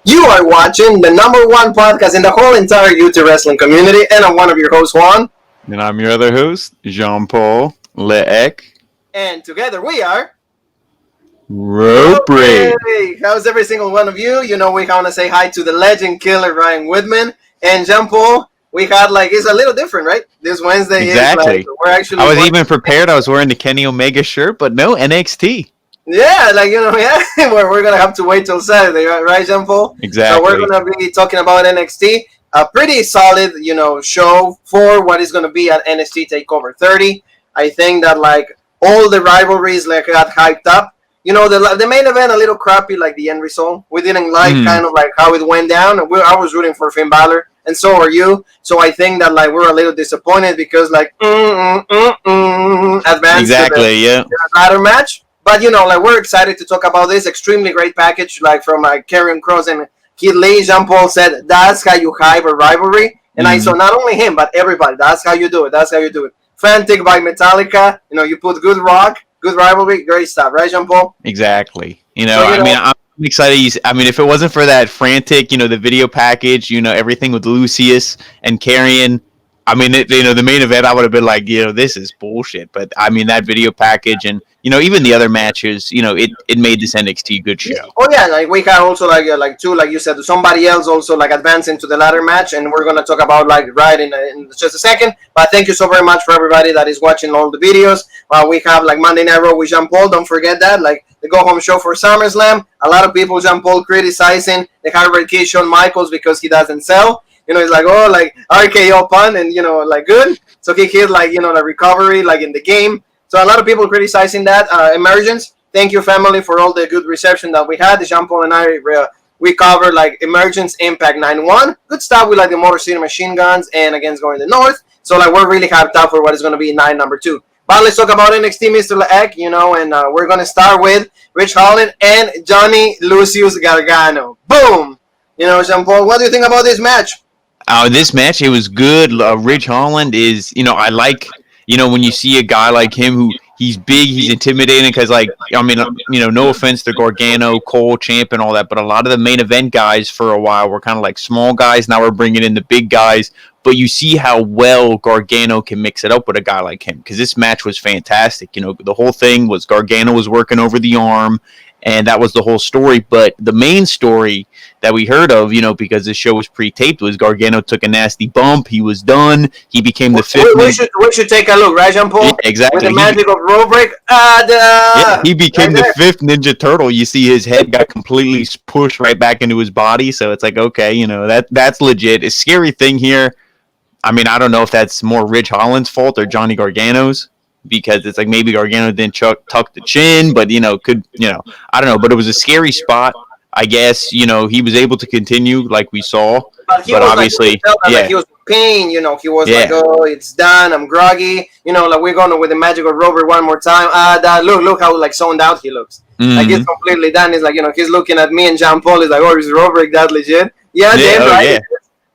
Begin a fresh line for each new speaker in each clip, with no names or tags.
You are watching the number one podcast in the whole entire YouTube wrestling community, and I'm one of your hosts, Juan.
And I'm your other host, Jean-Paul Leek.
And together we are...
Rope Break.
How's every single one of you? You know, we want to say hi to the legend killer, Ryan Woodman. And Jean-Paul, we had, it's a little different, right? This Wednesday
exactly.
is, we're actually...
I was even prepared. I was wearing the Kenny Omega shirt, but no, NXT.
Yeah, we're going to have to wait till Saturday, right, Jean-Paul?
Exactly.
So we're going to be talking about NXT. A pretty solid, show for what is going to be at NXT TakeOver 30. I think that, all the rivalries, got hyped up. The main event, a little crappy, the end result. We didn't like how it went down. I was rooting for Finn Balor, and so are you. So I think that, we're a little disappointed because, advanced
exactly,
to the ladder match. But, we're excited to talk about this extremely great package, from Karrion Kross and Keith Lee. Jean-Paul said, that's how you hype a rivalry. And I saw not only him, but everybody. That's how you do it. That's how you do it. Frantic by Metallica. You put good rock, good rivalry, great stuff. Right, Jean-Paul?
Exactly. I'm excited. If it wasn't for that Frantic, the video package, everything with Lucius and Karrion, the main event, I would have been like, this is bullshit. But, that video package and, even the other matches, it made this NXT good show.
Oh, yeah, we had also, too, like you said, somebody else also, advancing to the ladder match, and we're going to talk about, right in just a second. But thank you so very much for everybody that is watching all the videos. We have, Monday Night Raw with Jean-Paul, don't forget that, the go-home show for Summerslam. A lot of people, Jean-Paul, criticizing the Harvard kid, Shawn Michaels, because he doesn't sell. He's RKO pun, and, good. So he hit, the recovery, in the game. So a lot of people criticizing that. Emergence, thank you, family, for all the good reception that we had. Jean-Paul and I, we covered, Emergence Impact 9-1. Good stuff with, the Motor City Machine Guns and Against Going the North. So, we're really hyped up for what is going to be night number 2. But let's talk about NXT, Mr. Leek, and we're going to start with Rich Holland and Johnny Lucius Gargano. Boom! Jean-Paul, what do you think about this match?
This match, it was good. Rich Holland is, I like... when you see a guy like him who he's big, he's intimidating because, no offense to Gargano, Cole, Champ, and all that, but a lot of the main event guys for a while were kind of small guys. Now we're bringing in the big guys, but you see how well Gargano can mix it up with a guy like him because this match was fantastic. The whole thing was Gargano was working over the arm, and that was the whole story. But the main story that we heard of, because the show was pre-taped, was Gargano took a nasty bump. He was done. He became the fifth.
We should take a look, right, Jean-Paul?
Yeah, exactly.
With the magic of roll break.
He became the fifth Ninja Turtle. You see his head got completely pushed right back into his body. So it's okay, that's legit. A scary thing here. I don't know if that's more Rich Holland's fault or Johnny Gargano's. Because it's maybe Gargano didn't tuck the chin, but I don't know. But it was a scary spot. I guess he was able to continue like we saw, but obviously,
he was in pain. He was oh, it's done. I'm groggy. We're going with the magical rover one more time. Look how zoned out he looks.
Mm-hmm.
He's completely done. He's he's looking at me and Jean Paul. He's oh, is Robert that legit? Yeah,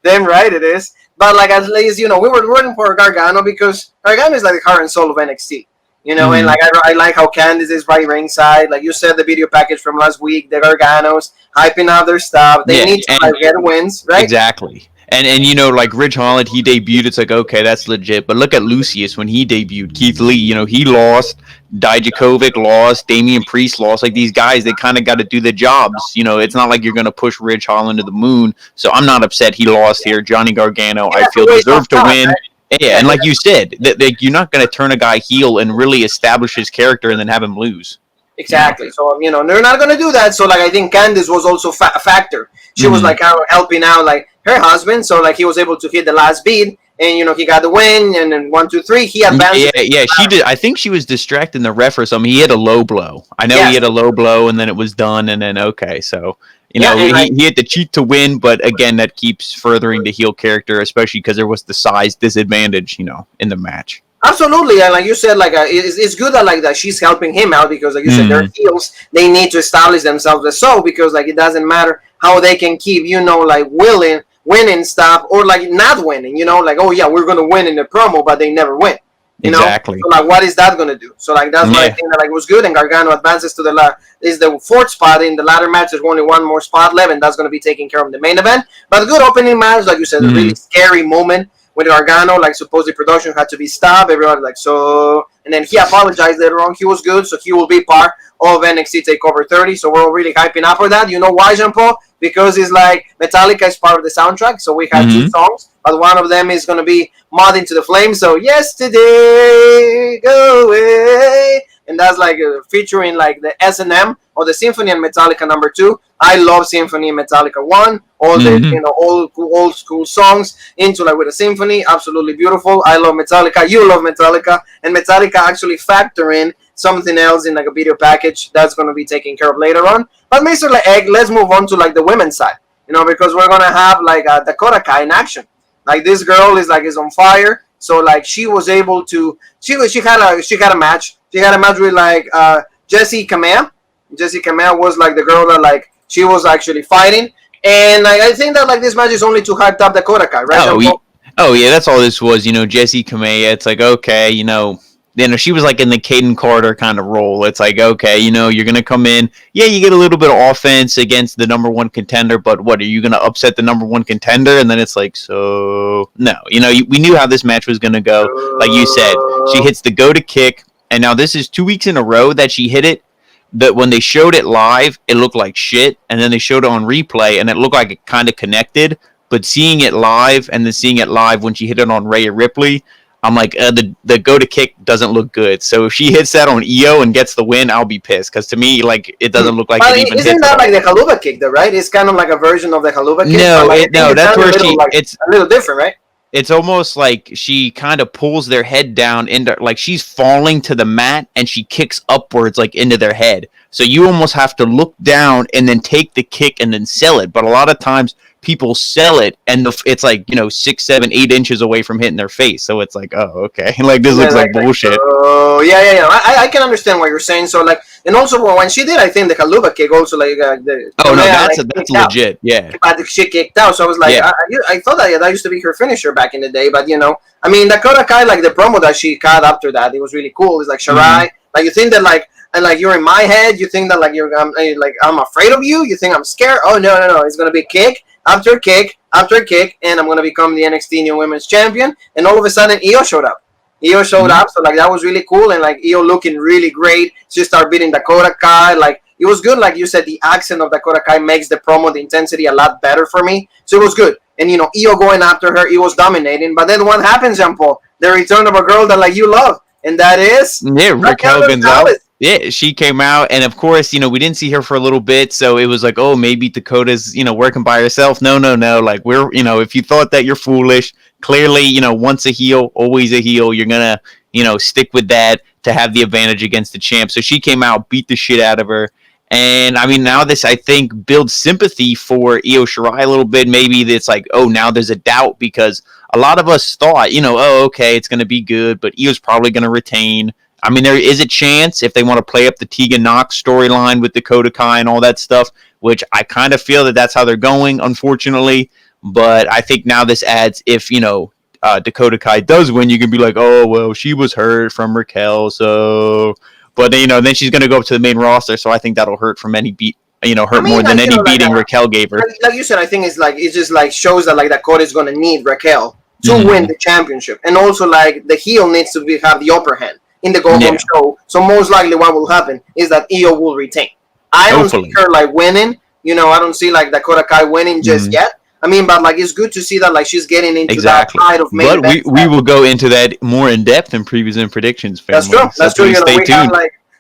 damn right it is. But at least we were rooting for Gargano because Gargano is the heart and soul of NXT. And I like how Candice is right ringside. Like you said, the video package from last week, the Garganos hyping out their stuff. They need to get wins, right?
Exactly. And Rich Holland, he debuted. It's okay, that's legit. But look at Lucius when he debuted. Keith Lee, he lost. Dijakovic lost. Damian Priest lost. These guys, they kind of got to do the jobs. It's not like you're going to push Rich Holland to the moon. So I'm not upset he lost here. Johnny Gargano, I feel, deserved to win. Right? Yeah, and like you said, you're not going to turn a guy heel and really establish his character and then have him lose.
Exactly. So, they're not going to do that. So, I think Candice was also a factor. She was, helping out, her husband. So, he was able to hit the last beat. And, he got the win. And then 1, 2, 3, he advanced.
Yeah, she did. I think she was distracting the ref or something. He hit a low blow. I know he hit a low blow, and then it was done. And then, okay, so... he had to cheat to win, but again, that keeps furthering the heel character, especially because there was the size disadvantage, in the match.
Absolutely, and like you said, it's good that she's helping him out because, like you said, they're heels. They need to establish themselves as so because, it doesn't matter how they can keep, winning stuff or not winning. Oh yeah, we're gonna win in the promo, but they never win. You know,
Exactly.
so like, what is that gonna do? So like, that's what I
Yeah.
think that like was good. And Gargano advances to is the fourth spot in the ladder match. There's only one more spot left, and that's gonna be taking care of the main event. But a good opening match, like you said, a really scary moment with Gargano. Like, supposedly production had to be stopped. Everyone like, so, and then he apologized later on. He was good, so he will be part of NXT Takeover 30. So we're all really hyping up for that. You know why, Jean Paul? Because it's like Metallica is part of the soundtrack. So we had two songs, but one of them is going to be Mod Into the Flames. So yesterday, go away. And that's like featuring like the S&M or the Symphony and Metallica number 2. I love Symphony and Metallica 1. All the old school songs into like with a symphony, absolutely beautiful. I love Metallica. You love Metallica, and Metallica actually factor in something else in like a video package that's going to be taken care of later on. But Mr. Egg, let's move on to like the women's side, because we're gonna have like Dakota Kai in action. Like, this girl is on fire. So like, she was able to she had a match. She had a match with like Jessie Kamea. Jessie Kamea was like the girl that like she was actually fighting. And like, I think that like this match is only to hype up Dakota Kai, right?
Oh yeah, that's all this was. Jessie Kamea. It's like, okay, she was like in the Caden Carter kind of role. It's like, okay, you're gonna come in. Yeah, you get a little bit of offense against the number one contender, but what, are you gonna upset the number one contender? And then it's like, so no, we knew how this match was gonna go. Like you said, she hits the go to kick, and now this is 2 weeks in a row that she hit it. That when they showed it live, it looked like shit, and then they showed it on replay, and it looked like it kind of connected. But seeing it live, and then seeing it live when she hit it on Rhea Ripley, I'm like, the go to kick doesn't look good. So if she hits that on Io and gets the win, I'll be pissed, because to me, like, it doesn't look like it even hits.
Isn't that like the Haluva kick, though? Right? It's kind of like a version of the Haluva kick.
No, that's where
it's a little different, right?
It's almost like she kind of pulls their head down into, like, she's falling to the mat and she kicks upwards like into their head. So you almost have to look down and then take the kick and then sell it. But a lot of times people sell it and it's like 6, 7, 8 inches away from hitting their face. So it's like, oh, okay, like this looks like bullshit.
Oh yeah. I can understand what you're saying. So like, and also when she did, I think the Haluva kick also like
that's legit, yeah.
But she kicked out, so I was like, yeah. I thought that used to be her finisher back in the day. But I mean, Dakota Kai, like the promo that she cut after that, it was really cool. It's like, Shirai, like, you think that like, and like, you're in my head, you think that like I'm afraid of you, you think I'm scared. Oh no, it's gonna be kick after kick after kick, and I'm gonna become the NXT New Women's Champion. And all of a sudden, Io showed up. So like, that was really cool, and like Io looking really great. She started beating Dakota Kai. Like, it was good. Like you said, the accent of Dakota Kai makes the promo, the intensity a lot better for me. So it was good. And Io going after her, it was dominating. But then what happens, Jean Paul? The return of a girl that like you love, and that is
Raquel Gonzalez. Yeah, she came out, and of course, we didn't see her for a little bit, so it was like, oh, maybe Dakota's, working by herself. No. Like, we're, if you thought that, you're foolish. Clearly, once a heel, always a heel. You're gonna, stick with that to have the advantage against the champ. So she came out, beat the shit out of her. And I mean, now this, I think, builds sympathy for Io Shirai a little bit. Maybe it's like, oh, now there's a doubt, because a lot of us thought, oh, okay, it's going to be good, but Io's probably going to retain. I mean, there is a chance if they want to play up the Tegan Nox storyline with Dakota Kai and all that stuff, which I kind of feel that that's how they're going, unfortunately. But I think now this adds, if, Dakota Kai does win, you can be like, oh, well, she was hurt from Raquel, so... But, then she's going to go up to the main roster, so I think that'll hurt from any beat. More than any beating Raquel gave her.
Like you said, I think it's like, it just like shows that like Dakota is going to need Raquel to win the championship. And also like the heel needs to have the upper hand in the go-home show. So most likely what will happen is that Io will retain. I don't see her like winning. I don't see like Dakota Kai winning just yet. I mean, but like, it's good to see that like she's getting into that side of main event.
But we will go into that more in depth in previews and predictions. Family.
That's true.
Stay tuned.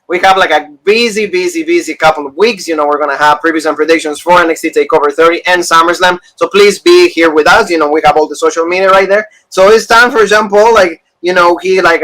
We have like a busy couple of weeks. We're going to have previews and predictions for NXT TakeOver 30 and SummerSlam. So please be here with us. We have all the social media right there. So it's time for Jean Paul. Like, he like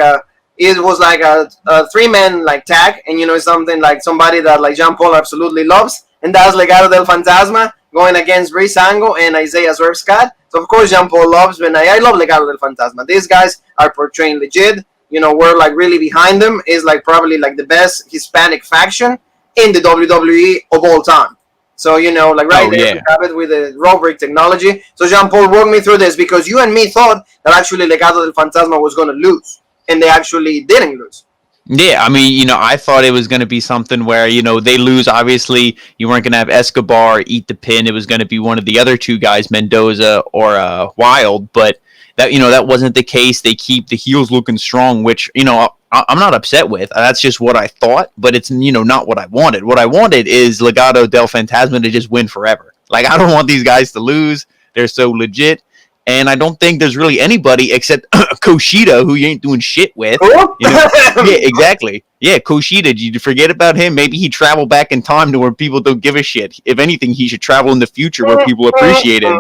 it was like a 3-man like tag. And, it's something like somebody that like Jean Paul absolutely loves. And that's Legado del Fantasma going against Breezango and Isaiah Swerve Scott. So, of course, Jean Paul loves, but I love Legado del Fantasma. These guys are portraying legit. We're like really behind them. Is like probably like the best Hispanic faction in the WWE of all time. So, like right there, we have it with the raw brick technology. So, Jean Paul, walk me through this, because you and me thought that actually Legado del Fantasma was going to lose. and they actually didn't lose.
Yeah, I mean, I thought it was going to be something where, they lose. Obviously, you weren't going to have Escobar eat the pin. It was going to be one of the other two guys, Mendoza or Wild. But that wasn't the case. They keep the heels looking strong, which, I'm not upset with. That's just what I thought, but it's, not what I wanted. What I wanted is Legado del Fantasma to just win forever. Like, I don't want these guys to lose. They're so legit. And I don't think there's really anybody except Kushida, who you ain't doing shit with. Yeah, exactly. Yeah, Kushida, did you forget about him? Maybe he traveled back in time to where people don't give a shit. If anything, he should travel in the future where people appreciate him.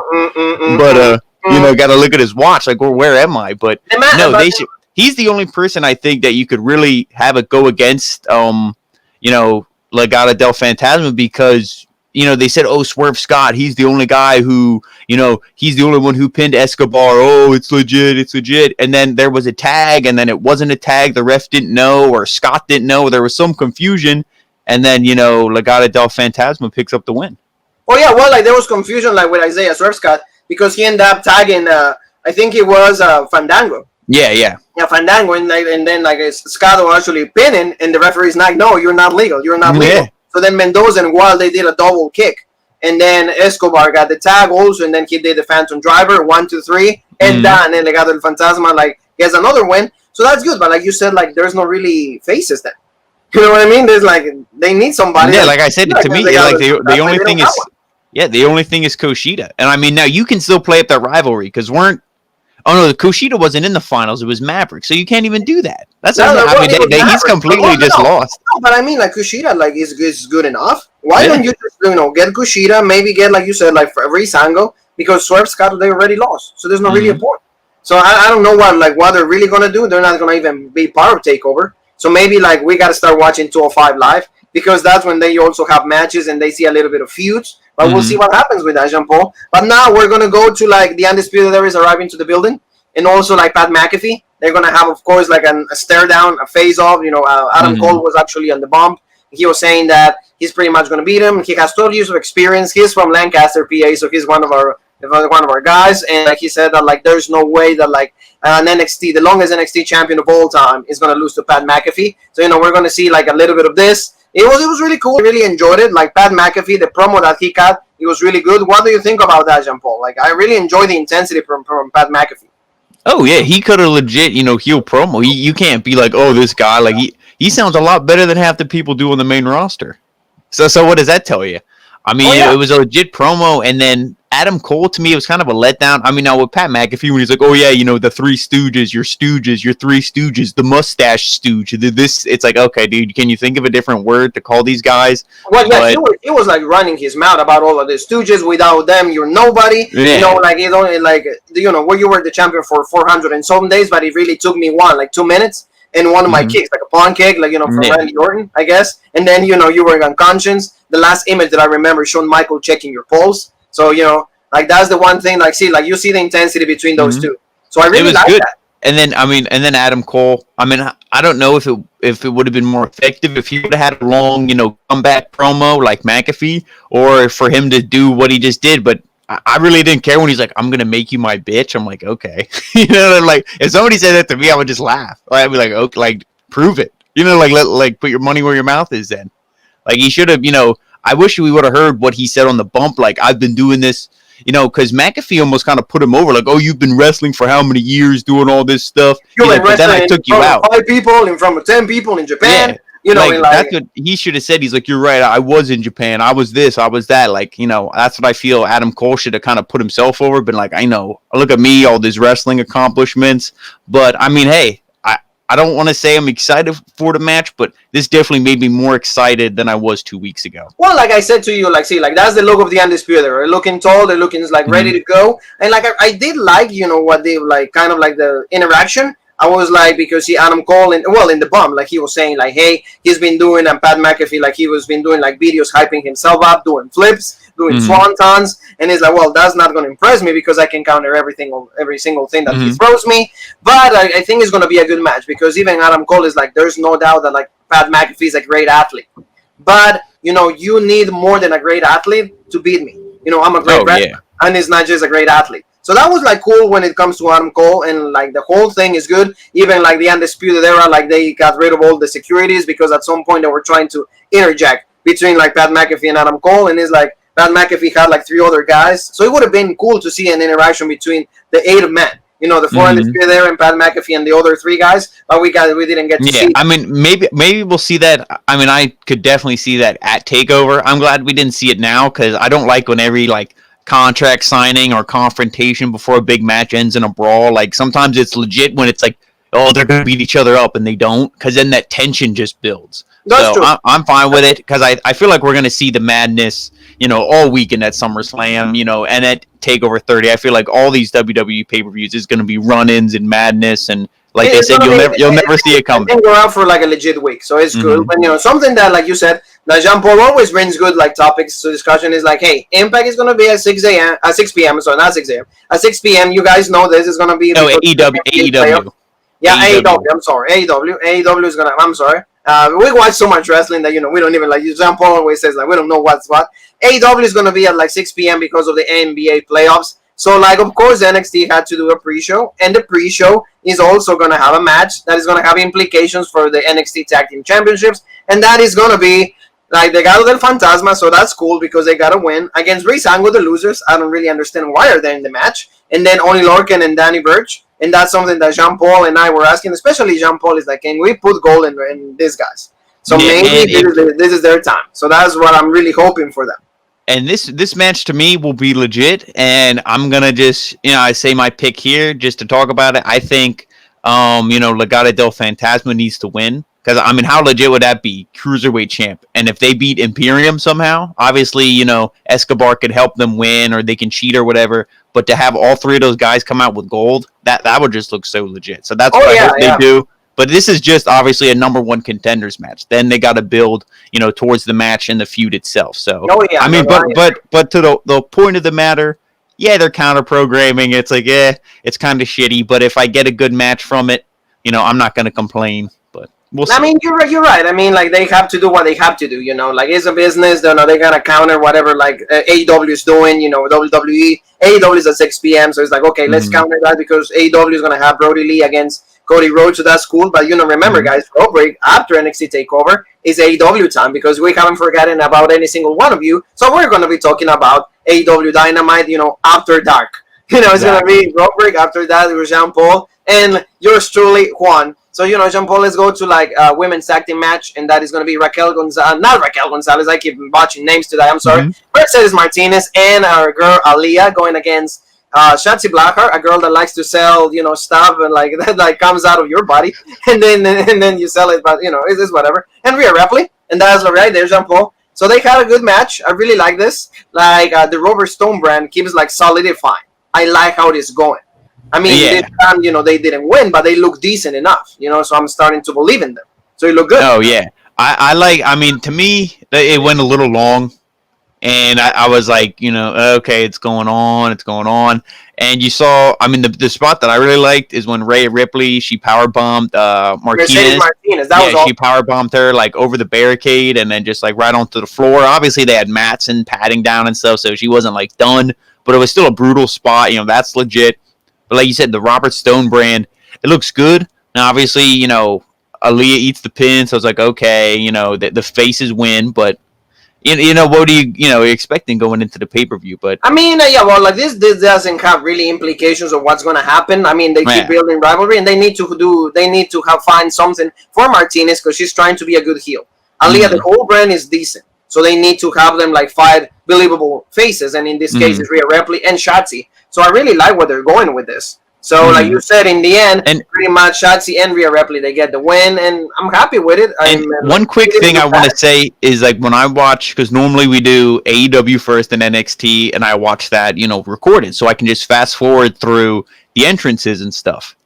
But, got to look at his watch. Like, well, where am I? But, no, they should. He's the only person I think that you could really have it go against, Legado del Fantasma because... they said, Swerve Scott, he's the only guy who, he's the only one who pinned Escobar. Oh, it's legit. And then there was a tag, and then it wasn't a tag. The ref didn't know, or Scott didn't know. There was some confusion. And then, Legado del Fantasma picks up the win.
Oh, yeah, well, like, there was confusion, like, with Isaiah Swerve Scott, because he ended up tagging, I think it was Fandango.
Yeah.
Yeah, Fandango, and then, like, Scott was actually pinning, and the referee's like, no, you're not legal. You're not legal. Yeah. So then Mendoza and Wild, they did a double kick. And then Escobar got the tag also, and then he did the Phantom Driver, 1, 2, 3, and then Legado del Fantasma, like, gets another win. So that's good, but like you said, like, there's no really faces then. You know what I mean? There's, like, they need somebody.
Yeah, like I said, to me, like, the only thing is, the only thing is Kushida. And I mean, now you can still play up that rivalry, because oh no, Kushida wasn't in the finals. It was Maverick, so you can't even do that. That's he's completely just lost.
No, but I mean, like Kushida, like is good enough. Why don't you just get Kushida? Maybe get, like you said, like Reese Angle, because Swerve Scott, they already lost, so there's not really a point. So I don't know what they're really gonna do. They're not gonna even be part of Takeover. So maybe like we gotta start watching 205 live, because that's when they also have matches and they see a little bit of feuds. But we'll see what happens with that, Jean Paul. But now we're going to go to, like, the Undisputed Era is arriving to the building. And also, like, Pat McAfee. They're going to have, of course, like, a stare down, a face-off. Adam Cole was actually on the bump. He was saying that he's pretty much going to beat him. He has 12 years of experience. He's from Lancaster, PA, so he's one of our guys. And, like, he said that, like, there's no way that, like, the longest NXT champion of all time is going to lose to Pat McAfee. So, we're going to see, like, a little bit of this. It was really cool. I really enjoyed it. Like, Pat McAfee, the promo that he cut, it was really good. What do you think about that, Jean Paul? Like, I really enjoyed the intensity from Pat McAfee.
Oh, yeah. He could have legit, heel promo. You can't be like, oh, this guy. Like, he sounds a lot better than half the people do on the main roster. So what does that tell you? I mean, it was a legit promo, and then Adam Cole, to me, it was kind of a letdown. I mean, now with Pat McAfee, when he's like, oh, yeah, the Three Stooges, your Three Stooges, the mustache stooge. It's like, okay, dude, can you think of a different word to call these guys?
Well, yeah, he was like running his mouth about all of the Stooges. Without them, you're nobody.
Yeah.
Like, it's only like, where you were the champion for 400 and some days, but it really took me 2 minutes. And one of my kicks, like a pawn kick, like, from Randy Orton, I guess. And then, you were unconscious. The last image that I remember showed Michael checking your pulse. So, like, that's the one thing, like, you see the intensity between those two. So I really like that.
And then, Adam Cole, I don't know if it would have been more effective if he would have had a long, comeback promo like McAfee, or for him to do what he just did. But I really didn't care when he's like, I'm going to make you my bitch. I'm like, okay. Like, if somebody said that to me, I would just laugh. I'd be like, okay, like, prove it. Like, put your money where your mouth is then. Like, he should have, I wish we would have heard what he said on the bump. Like, I've been doing this, because McAfee almost kind of put him over. Like, oh, you've been wrestling for how many years doing all this stuff?
But then I took you out. 5 people, in front of 10 people in Japan.
Yeah. That's what he should have said. He's like, you're right. I was in Japan. I was this. I was that. Like, that's what I feel. Adam Cole should have kind of put himself over. But like, I know. Look at me, all these wrestling accomplishments. But I mean, hey. I don't want to say I'm excited for the match, but this definitely made me more excited than I was 2 weeks ago.
Well, like I said to you, like, see, like, that's the look of the Undisputed. They're looking tall, they're looking, like, ready to go. And, like, I did like, what they, like, kind of like the interaction. I was like, because Adam Cole, in the bump, like, he was saying, like, hey, he's been doing, and Pat McAfee, like, he was been doing, like, videos hyping himself up, doing flips, doing swantons, and he's like, well, that's not going to impress me because I can counter every single thing that he throws me. But I think it's going to be a good match, because even Adam Cole is like, there's no doubt that, like, Pat McAfee is a great athlete. But, you need more than a great athlete to beat me. I'm a great wrestler, and he's not just a great athlete. So that was like cool when it comes to Adam Cole, and like the whole thing is good. Even like the Undisputed Era, like they got rid of all the securities because at some point they were trying to interject between like Pat McAfee and Adam Cole, and it's like Pat McAfee had like 3 other guys. So it would have been cool to see an interaction between the 8 men. You know, the 4 Undisputed Era and Pat McAfee and the other 3 guys, but we didn't get to see.
I mean, maybe we'll see that. I mean, I could definitely see that at Takeover. I'm glad we didn't see it now because I don't like when every like contract signing or confrontation before a big match ends in a brawl. Like sometimes it's legit when it's like, oh, they're gonna beat each other up and they don't, because then that tension just builds.
That's true.
I'm fine with it because I feel like we're gonna see the madness, you know, all weekend at SummerSlam, you know, and at Takeover 30. I feel like all these WWE pay-per-views is gonna be run-ins and madness, and like they said, you'll never see it coming.
I think we're out for like a legit week, so it's good. But you know, something that, like you said, that Jean Paul always brings good like topics to discussion is like, hey, Impact is gonna be at 6 p.m. Sorry, not 6 a.m. At 6 p.m. You guys know this is gonna be.
No, AEW.
Yeah, AEW. I'm sorry, AEW is gonna. I'm sorry. We watch so much wrestling that, you know, we don't even like. Jean Paul always says like we don't know what's what. AEW is gonna be at like 6 p.m. because of the NBA playoffs. So like, of course, NXT had to do a pre-show, and the pre-show is also gonna have a match that is gonna have implications for the NXT Tag Team Championships, and that is gonna be like the Legado del Fantasma. So that's cool because they gotta win against Breezango, the losers. I don't really understand why are they in the match, and then Oni Lorcan and Danny Burch. And that's something that Jean Paul and I were asking, especially Jean Paul, is like, can we put gold in these guys? So maybe this is their time. So that's what I'm really hoping for them.
And this match to me will be legit. And I'm gonna just, you know, I say my pick here just to talk about it. I think, you know, Legado del Fantasma needs to win, because I mean, how legit would that be? Cruiserweight champ, and if they beat Imperium somehow, obviously, you know, Escobar could help them win, or they can cheat or whatever. But to have all 3 of those guys come out with gold, that would just look so legit. So that's what I hope they do. But this is just obviously a number 1 contenders match. Then they got to build, you know, towards the match and the feud itself. So I mean, but to the point of the matter, yeah, they're counter programming. It's like, it's kind of shitty. But if I get a good match from it, you know, I'm not going to complain. But we'll see.
I mean, you're right. I mean, like, they have to do what they have to do, you know. Like, it's a business. They're going to counter whatever, like, AEW is doing, you know, WWE. AEW is at 6 p.m., so it's like, okay, let's counter that because AEW is going to have Brody Lee against Cody Rhodes, so that's cool. But, you know, remember, guys, Road Break after NXT TakeOver is AEW time because we haven't forgotten about any single one of you. So we're going to be talking about AEW Dynamite, you know, after dark. You know, it's going to be Road Break after that with Jean Paul and yours truly, Juan. So, you know, Jean Paul, let's go to like a women's tag team match, and that is going to be not Raquel Gonzalez. I keep botching names today. I'm sorry. Mercedes Martinez and our girl Aaliyah going against Shotzi Blackheart, a girl that likes to sell, you know, stuff and like that like comes out of your body, and then you sell it, but you know, it's whatever. And Rhea Ripley, and that's right there, Jean Paul. So they had a good match. I really like this. Like the Robert Stone brand keeps like solidifying. I like how it is going. I mean, this time, you know, they didn't win, but they look decent enough, you know, so I'm starting to believe in them. So it looked good.
Oh, yeah. I mean, to me, it went a little long, and I was like, you know, okay, it's going on. And you saw, I mean, the spot that I really liked is when Rhea Ripley, she powerbombed Martinez.
That was awesome.
She powerbombed her, like, over the barricade and then just, like, right onto the floor. Obviously, they had mats and padding down and stuff, so she wasn't, like, done. But it was still a brutal spot. You know, that's legit. But like you said, the Robert Stone brand, it looks good. Now, obviously, you know, Aaliyah eats the pin, so it's like, okay, you know, the faces win. But, you know, what are you expecting going into the pay-per-view? But
I mean, well, like this doesn't have really implications of what's going to happen. I mean, they keep building rivalry, and they need to find something for Martinez because she's trying to be a good heel. Aaliyah, the whole brand is decent. So they need to have them like fight believable faces, and in this case, it's Rhea Ripley and Shotzi. So I really like where they're going with this. So like you said, in the end, pretty much Shotzi and Rhea Ripley, they get the win, and I'm happy with it.
One quick thing I want to say is like when I watch, because normally we do AEW first and NXT, and I watch that, you know, recorded, so I can just fast forward through the entrances and stuff.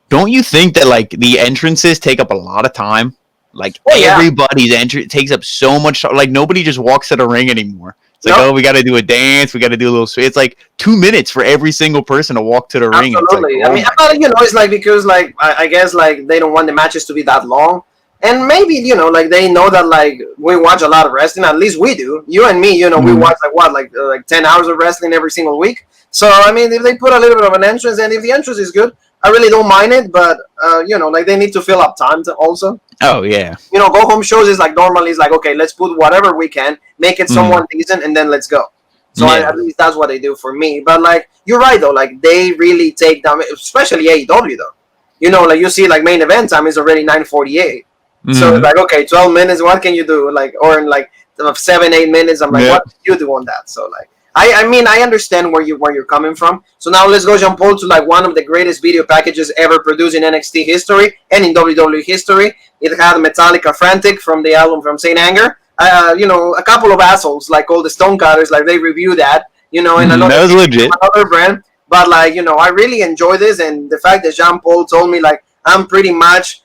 Don't you think that like the entrances take up a lot of time? Like everybody's entry takes up so much. Like nobody just walks to the ring anymore. It's like, oh, we got to do a dance. We got to do a little. It's like 2 minutes for every single person to walk to the ring.
Absolutely.
Like,
I mean, you know, it's like because like I guess like they don't want the matches to be that long, And maybe, like they know that like we watch a lot of wrestling. At least we do. You and me, we watch like 10 hours of wrestling every single week. So I mean, if they put a little bit of an entrance, and if the entrance is good, I really don't mind it. But like they need to fill up time also.
Oh yeah.
Go home shows is like normally it's like, okay, let's put whatever we can, make it somewhat decent, and then let's go. So at least that's what they do for me. But like you're right though, like they really take down, especially AEW though. Like you see like main event time is already 9:48. So it's like, okay, 12 minutes, what can you do? Like, or in like 7-8 minutes, I'm like, what do you do on that? So like I mean I understand where you're coming from. So now let's go, Jean Paul, to like one of the greatest video packages ever produced in NXT history and in WWE history. It had Metallica Frantic from the album from Saint Anger. A couple of assholes like all the Stonecutters, like they review that, and
that was legit.
Another brand. But like, I really enjoy this, and the fact that Jean Paul told me like I'm pretty much,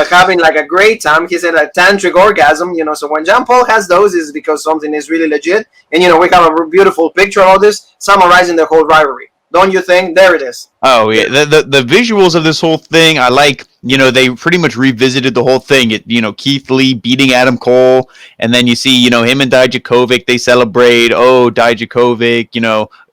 having like a great time. He said a tantric orgasm, so when Jean Paul has those is because something is really legit. And we have a beautiful picture of this summarizing the whole rivalry. Don't you think? There it is.
Oh yeah, the visuals of this whole thing, I like. They pretty much revisited the whole thing. Keith Lee beating Adam Cole, and then you see, him and Dijakovic, they celebrate. Oh, Dijakovic,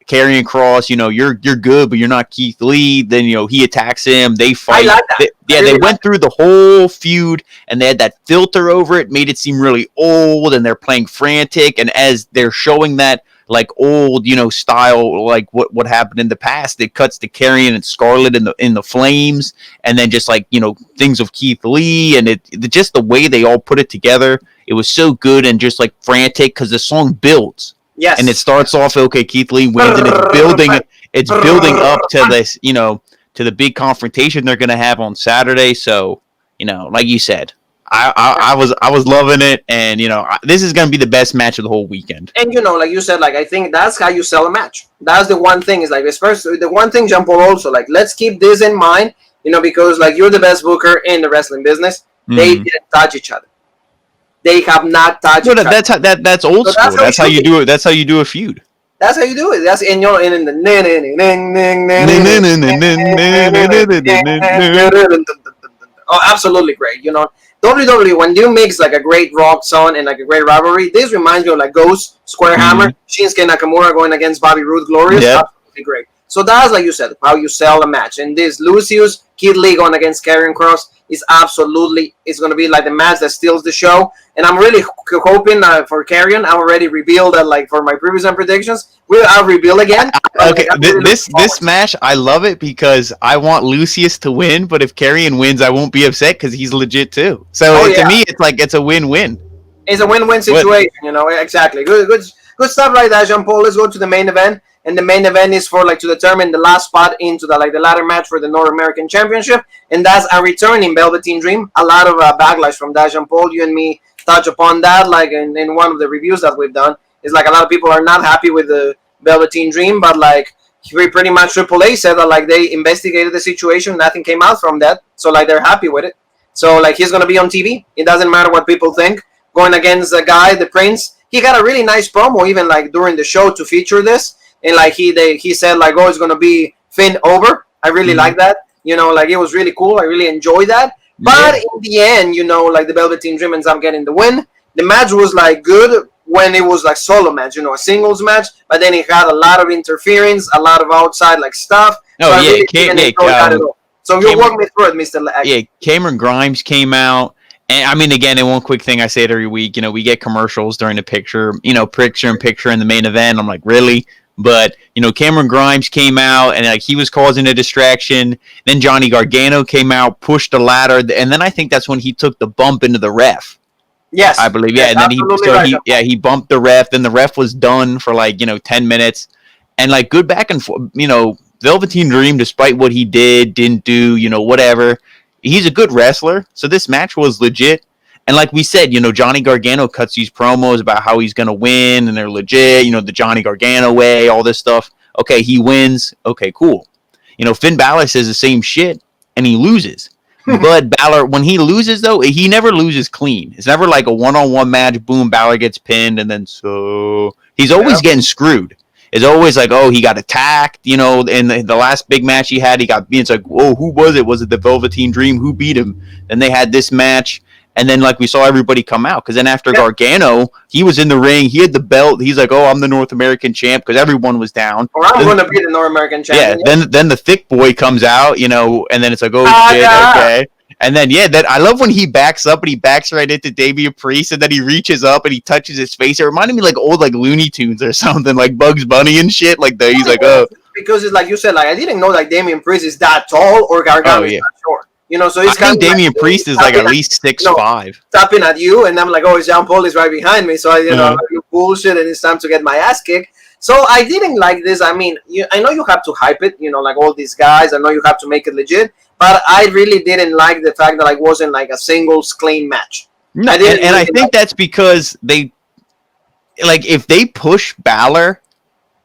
Karrion Kross, you're good, but you're not Keith Lee. Then he attacks him. They fight.
I like that.
They went through the whole feud, and they had that filter over it, made it seem really old, and they're playing frantic. And as they're showing that like old, style, like what happened in the past, it cuts to Karrion and Scarlett in the flames, and then just like things of Keith Lee, and it just the way they all put it together, it was so good and just like frantic because the song builds.
Yes.
And it starts off, okay, Keith Lee wins, and it's building up to this, to the big confrontation they're going to have on Saturday. So, like you said, I was loving it, and this is going to be the best match of the whole weekend.
And like you said, like I think that's how you sell a match. That's the one thing is like especially the one thing, Jean Paul, also like let's keep this in mind, because like you're the best booker in the wrestling business. They didn't touch each other. They have not touched.
Well, that's old school. That's how you do it. That's how you do a feud.
That's how you do it. That's in the. Oh, absolutely great. WWE, when you mix like a great rock song and like a great rivalry, this reminds me of like Ghost, Square Hammer, Shinsuke Nakamura going against Bobby Roode, Glorious. Yeah. Absolutely great. So that's like you said, how you sell a match. And this Lucius, Kid Lee going against Karrion Kross is absolutely, it's going to be like the match that steals the show. And I'm really hoping for Karrion. I already revealed that like for my previous predictions. I'll reveal again.
Okay, this match, I love it because I want Lucius to win. But if Karrion wins, I won't be upset because he's legit too. So to me, it's like it's a win-win.
It's a win-win situation, exactly. Good stuff like that, Jean Paul. Let's go to the main event. And the main event is for like to determine the last spot into the ladder match for the North American Championship, and that's a returning Velveteen Dream. A lot of backlash from that, Jean Paul. You and me touch upon that, like in one of the reviews that we've done. It's like a lot of people are not happy with the Velveteen Dream, but like pretty much AAA said that like they investigated the situation, nothing came out from that, so like they're happy with it. So like he's gonna be on TV. It doesn't matter what people think. Going against the guy, the Prince. He got a really nice promo even like during the show to feature this. And like he said like, oh, it's gonna be Finn over. I really like that. Like it was really cool. I really enjoyed that. But in the end, like the Velveteen Dream ends up getting the win. The match was like good when it was like solo match, a singles match. But then it had a lot of interference, a lot of outside like stuff.
Oh
so
yeah,
so you walk me through it, Mr.
Yeah, Cameron Grimes came out. And I mean, again, in one quick thing, I say it every week, we get commercials during the picture in the main event. I'm like, really? But, Cameron Grimes came out and like he was causing a distraction. Then Johnny Gargano came out, pushed the ladder. And then I think that's when he took the bump into the ref.
Yes.
I believe. Yeah.
Yes,
and then he bumped the ref. Then the ref was done for like, 10 minutes. And like good back and forth, Velveteen Dream, despite what he didn't do, whatever. He's a good wrestler. So this match was legit. And like we said, Johnny Gargano cuts these promos about how he's going to win, and they're legit, the Johnny Gargano way, all this stuff. Okay, he wins. Okay, cool. Finn Balor says the same shit, and he loses. But Balor, when he loses, though, he never loses clean. It's never like a one-on-one match, boom, Balor gets pinned, and then so... He's always getting screwed. is always like, oh, he got attacked, you know, in the last big match he had, he got beat. It's like, oh, who was it? Was it the Velveteen Dream? Who beat him? Then they had this match, and then like we saw everybody come out, because then after Gargano, he was in the ring, he had the belt, he's like, oh, I'm the North American champ, because everyone was down.
Or I'm going to be the North American champion.
Yeah, then the thick boy comes out, you know, and then it's like, oh shit, okay. And then, that I love when he backs up and he backs right into Damian Priest, and then he reaches up and he touches his face. It reminded me like old like Looney Tunes or something, like Bugs Bunny and shit. Like he's like, oh,
because it's like you said, like I didn't know like Damian Priest is that tall or Gargano is that short. You know, so it's
I think Damian Priest is like at least 6'5",
tapping at you, and I'm like, oh, Jean Paul is right behind me, so I, you know, you bullshit, and it's time to get my ass kicked. So I didn't like this. I mean, I know you have to hype it, you know, like all these guys. I know you have to make it legit. But I really didn't like the fact that it wasn't like a singles clean match.
No, I think that's because they, like, if they push Balor,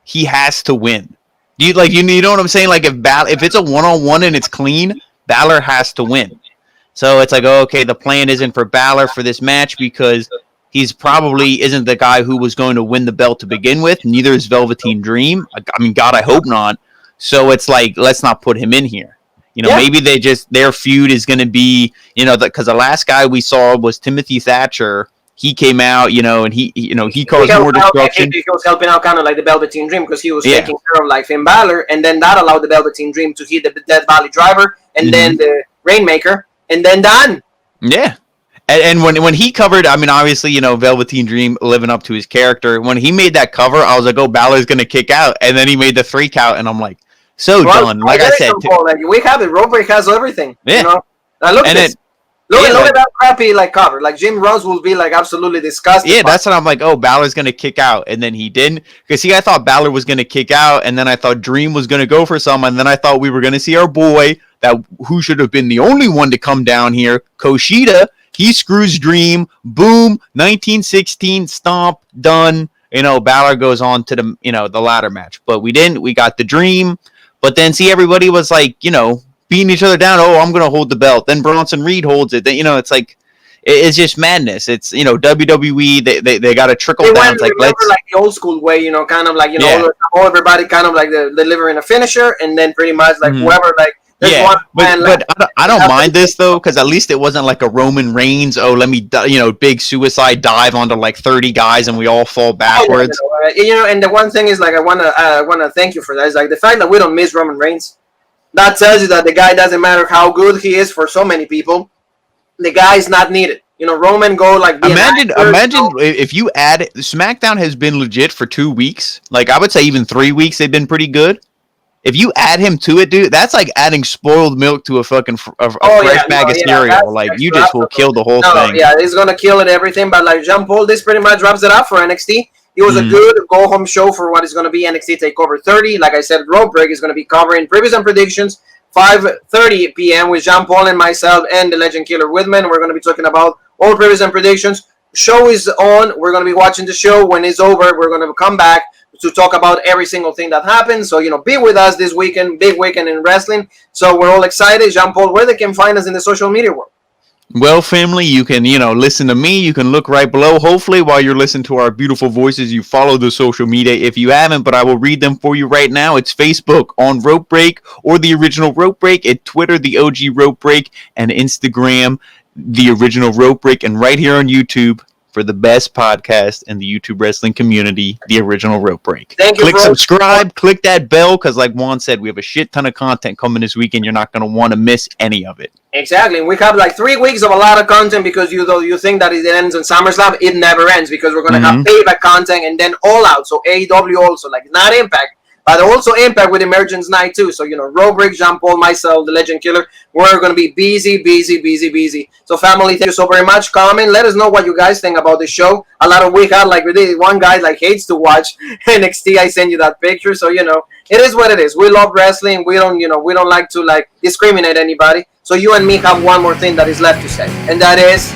he has to win. You know what I'm saying? Like if it's a 1-on-1 and it's clean, Balor has to win. So it's like, oh, okay, the plan isn't for Balor for this match because he's probably isn't the guy who was going to win the belt to begin with. Neither is Velveteen Dream. I mean, God, I hope not. So it's like, let's not put him in here. You know, maybe their feud is going to be, you know, because the last guy we saw was Timothy Thatcher. He came out, you know, and he caused more destruction.
He was helping out kind of like the Velveteen Dream because he was taking care of like Finn Balor, and then that allowed the Velveteen Dream to hit the Death Valley Driver, and then the Rainmaker, and then done.
Yeah. And when he covered, I mean, obviously, you know, Velveteen Dream living up to his character. When he made that cover, I was like, oh, Balor's going to kick out. And then he made the 3 count, and I'm like, done. Like I said,
like, we have it. Road Break has everything.
Yeah.
You know? Now look at this. Look at that crappy like cover. Like Jim Ross will be like absolutely disgusted.
Yeah, that's what I'm like. Oh, Balor's gonna kick out, and then he didn't. Because I thought Balor was gonna kick out, and then I thought Dream was gonna go for some, and then I thought we were gonna see our boy who should have been the only one to come down here, Kushida. He screws Dream. Boom. 1916 stomp done. You know, Balor goes on to the ladder match, but we didn't. We got the Dream. But then, see, everybody was like, you know, beating each other down. Oh, I'm going to hold the belt. Then Bronson Reed holds it. Then, you know, it's like, it's just madness. It's, you know, WWE, they got to trickle down. It's like,
like the old school way, you know, kind of like, you know, everybody kind of like delivering a finisher, and then pretty much like whoever, like,
but I don't mind this though, because at least it wasn't like a Roman Reigns. Oh, let me, you know, big suicide dive onto like 30 guys and we all fall backwards.
You know, and the one thing is like I wanna thank you for that. Is like the fact that we don't miss Roman Reigns. That tells you that the guy doesn't matter how good he is for so many people. The guy is not needed. You know, Roman go like.
Imagine if you add SmackDown has been legit for 2 weeks. Like I would say even 3 weeks they've been pretty good. If you add him to it, dude, that's like adding spoiled milk to a fucking fresh bag of cereal. Like, you just will kill the whole thing.
Yeah, he's going to kill it, everything. But, like, Jean Paul, this pretty much wraps it up for NXT. It was a good go-home show for what is going to be NXT TakeOver 30. Like I said, Road Break is going to be covering previews and predictions, 5:30 p.m. with Jean Paul and myself and the Legend Killer Whitman. We're going to be talking about all previews and predictions. Show is on. We're going to be watching the show. When it's over, we're going to come back to talk about every single thing that happens. So, you know, be with us this weekend, big weekend in wrestling. So we're all excited. Jean Paul, where they can find us in the social media world?
Well, family, you can, you know, listen to me. You can look right below. Hopefully, while you're listening to our beautiful voices, you follow the social media. If you haven't, but I will read them for you right now. It's Facebook on Rope Break or the original Rope Break, at Twitter, the OG Rope Break, and Instagram, the original Rope Break, and right here on YouTube, for the best podcast in the YouTube wrestling community, the original Rope Break.
Thank you.
Click subscribe, click that bell, because like Juan said, we have a shit ton of content coming this weekend. You're not going to want to miss any of it.
Exactly. We have like 3 weeks of a lot of content, because you think that it ends on SummerSlam, it never ends, because we're going to have payback content and then All Out. So AEW also, like, not Impact, but also Impact with Emergence Night too. So, you know, Road Break, Jean Paul, myself, the Legend Killer, we're going to be busy. So, family, thank you so very much. Comment, let us know what you guys think about the show. A lot of we had, like, one guy, like, hates to watch NXT. I send you that picture. So, you know, it is what it is. We love wrestling. We don't like to, like, discriminate anybody. So, you and me have one more thing that is left to say. And that is...